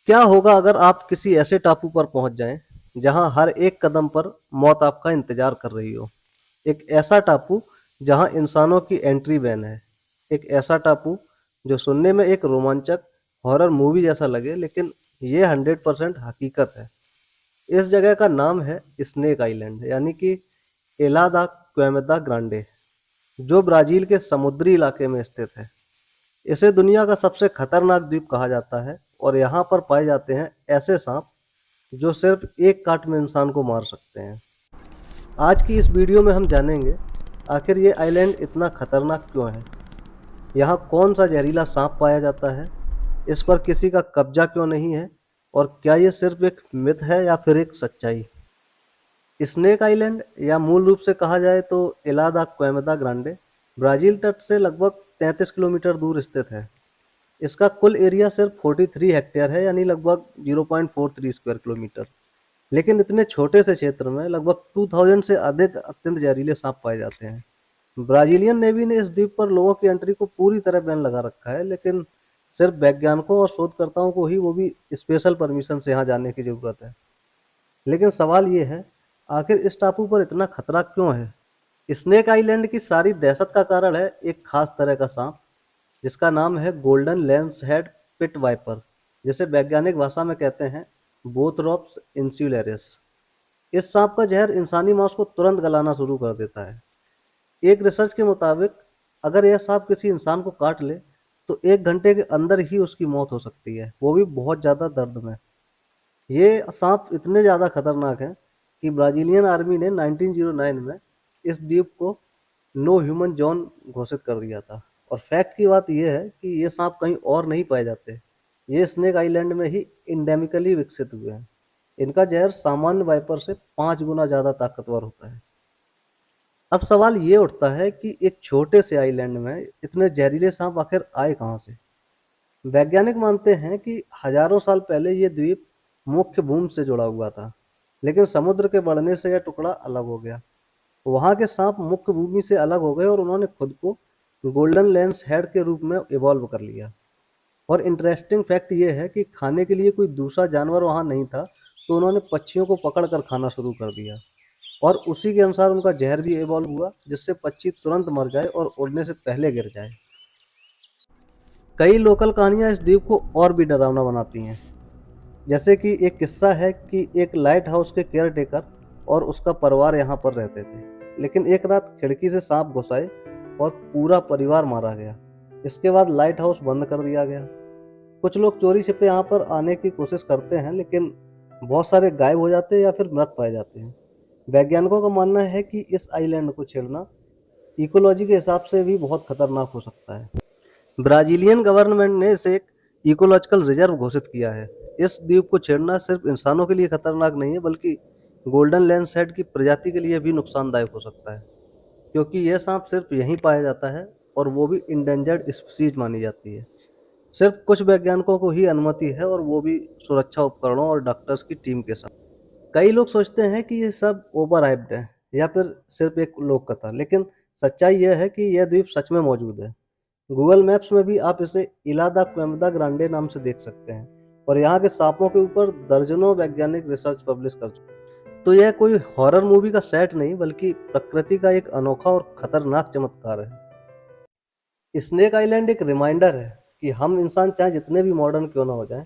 क्या होगा अगर आप किसी ऐसे टापू पर पहुंच जाएं जहां हर एक कदम पर मौत आपका इंतजार कर रही हो। एक ऐसा टापू जहां इंसानों की एंट्री बैन है। एक ऐसा टापू जो सुनने में एक रोमांचक हॉरर मूवी जैसा लगे, लेकिन ये 100% हकीकत है। इस जगह का नाम है स्नेक आइलैंड, यानी कि इला दा क्वेमेदा ग्रांडे, जो ब्राजील के समुद्री इलाके में स्थित है। इसे दुनिया का सबसे खतरनाक द्वीप कहा जाता है और यहाँ पर पाए जाते हैं ऐसे सांप जो सिर्फ एक काट में इंसान को मार सकते हैं। आज की इस वीडियो में हम जानेंगे आखिर ये आइलैंड इतना खतरनाक क्यों है, यहाँ कौन सा जहरीला सांप पाया जाता है, इस पर किसी का कब्जा क्यों नहीं है, और क्या ये सिर्फ एक मिथ है या फिर एक सच्चाई। स्नेक आइलैंड, या मूल रूप से कहा जाए तो इला दा क्वेमेदा ग्रांडे, ब्राजील तट से लगभग 33 किलोमीटर दूर स्थित है। इसका कुल एरिया सिर्फ 43 हेक्टेयर है, यानी लगभग 0.43 स्क्वायर किलोमीटर। लेकिन इतने छोटे से क्षेत्र में लगभग 2000 से अधिक अत्यंत जहरीले सांप पाए जाते हैं। ब्राजीलियन नेवी ने इस द्वीप पर लोगों की एंट्री को पूरी तरह बैन लगा रखा है, लेकिन सिर्फ वैज्ञानिकों और शोधकर्ताओं को ही, वो भी स्पेशल परमिशन से, यहाँ जाने की जरूरत है। लेकिन सवाल ये है, आखिर इस टापू पर इतना खतरा क्यों है। स्नेक आइलैंड की सारी दहशत का कारण है एक खास तरह का सांप, जिसका नाम है golden lancehead pit viper, जिसे वैज्ञानिक भाषा में कहते हैं बोथरोप्स इंसुलेरिस। इस सांप का जहर इंसानी मांस को तुरंत गलाना शुरू कर देता है। एक रिसर्च के मुताबिक अगर यह सांप किसी इंसान को काट ले तो 1 घंटे के अंदर ही उसकी मौत हो सकती है, वो भी बहुत ज़्यादा दर्द में। ये सांप इतने ज़्यादा खतरनाक हैं कि ब्राजीलियन आर्मी ने 1909 में इस द्वीप को नो ह्यूमन जोन घोषित कर दिया था। और फैक्ट की बात यह है कि ये सांप कहीं और नहीं पाए जाते, ये स्नेक आइलैंड में ही इंडेमिकली विकसित हुए हैं। इनका जहर सामान्य वाइपर से 5 गुना ज़्यादा ताकतवर होता है। अब सवाल ये उठता है कि एक छोटे से आइलैंड में इतने जहरीले सांप आखिर आए कहाँ से। वैज्ञानिक मानते हैं कि हजारों साल पहले ये द्वीप मुख्य भूमि से जुड़ा हुआ था, लेकिन समुद्र के बढ़ने से यह टुकड़ा अलग हो गया। वहाँ के सांप मुख्य भूमि से अलग हो गए और उन्होंने खुद को गोल्डन लेंस हेड के रूप में इवॉल्व कर लिया। और इंटरेस्टिंग फैक्ट ये है कि खाने के लिए कोई दूसरा जानवर वहाँ नहीं था, तो उन्होंने पक्षियों को पकड़ कर खाना शुरू कर दिया। और उसी के अनुसार उनका जहर भी इवॉल्व हुआ, जिससे पक्षी तुरंत मर जाए और उड़ने से पहले गिर जाए। कई लोकल कहानियां इस द्वीप को और भी डरावना बनाती हैं। जैसे कि एक किस्सा है कि एक लाइट हाउस के केयर टेकर और उसका परिवार यहाँ पर रहते थे, लेकिन एक रात खिड़की से सांप घुस आए और पूरा परिवार मारा गया। इसके बाद लाइट हाउस बंद कर दिया गया। कुछ लोग चोरी छिपे यहाँ पर आने की कोशिश करते हैं, लेकिन बहुत सारे गायब हो जाते हैं या फिर मृत पाए जाते हैं। वैज्ञानिकों का मानना है कि इस आइलैंड को छेड़ना इकोलॉजी के हिसाब से भी बहुत खतरनाक हो सकता है। ब्राजीलियन गवर्नमेंट ने इसे एक इकोलॉजिकल रिजर्व घोषित किया है। इस द्वीप को छेड़ना सिर्फ इंसानों के लिए खतरनाक नहीं है, बल्कि गोल्डन लैंडसहेड की प्रजाति के लिए भी नुकसानदायक हो सकता है, क्योंकि यह सांप सिर्फ यहीं पाया जाता है और वो भी इंडेंजर्ड स्पीसीज मानी जाती है। सिर्फ कुछ वैज्ञानिकों को ही अनुमति है, और वो भी सुरक्षा उपकरणों और डॉक्टर्स की टीम के साथ। कई लोग सोचते हैं कि ये सब ओवर हाइप्ड है या फिर सिर्फ एक लोक कथा, लेकिन सच्चाई यह है कि यह द्वीप सच में मौजूद है। गूगल मैप्स में भी आप इसे इला दा क्वेमेदा ग्रांडे नाम से देख सकते हैं, और यहाँ के सांपों के ऊपर दर्जनों वैज्ञानिक रिसर्च पब्लिश कर चुके हैं। तो यह कोई हॉरर मूवी का सेट नहीं, बल्कि प्रकृति का एक अनोखा और खतरनाक चमत्कार है। स्नेक आइलैंड एक रिमाइंडर है कि हम इंसान चाहे जितने भी मॉडर्न क्यों ना हो जाएं,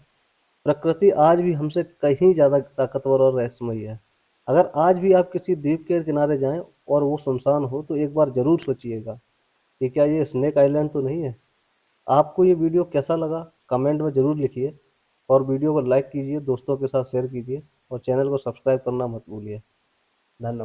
प्रकृति आज भी हमसे कहीं ज़्यादा ताकतवर और रहस्यमयी है। अगर आज भी आप किसी द्वीप के किनारे जाएं और वो सुनसान हो, तो एक बार ज़रूर सोचिएगा कि क्या ये स्नेक आइलैंड तो नहीं है। आपको ये वीडियो कैसा लगा, कमेंट में ज़रूर लिखिए, और वीडियो को लाइक कीजिए, दोस्तों के साथ शेयर कीजिए, और चैनल को सब्सक्राइब करना मत भूलिए।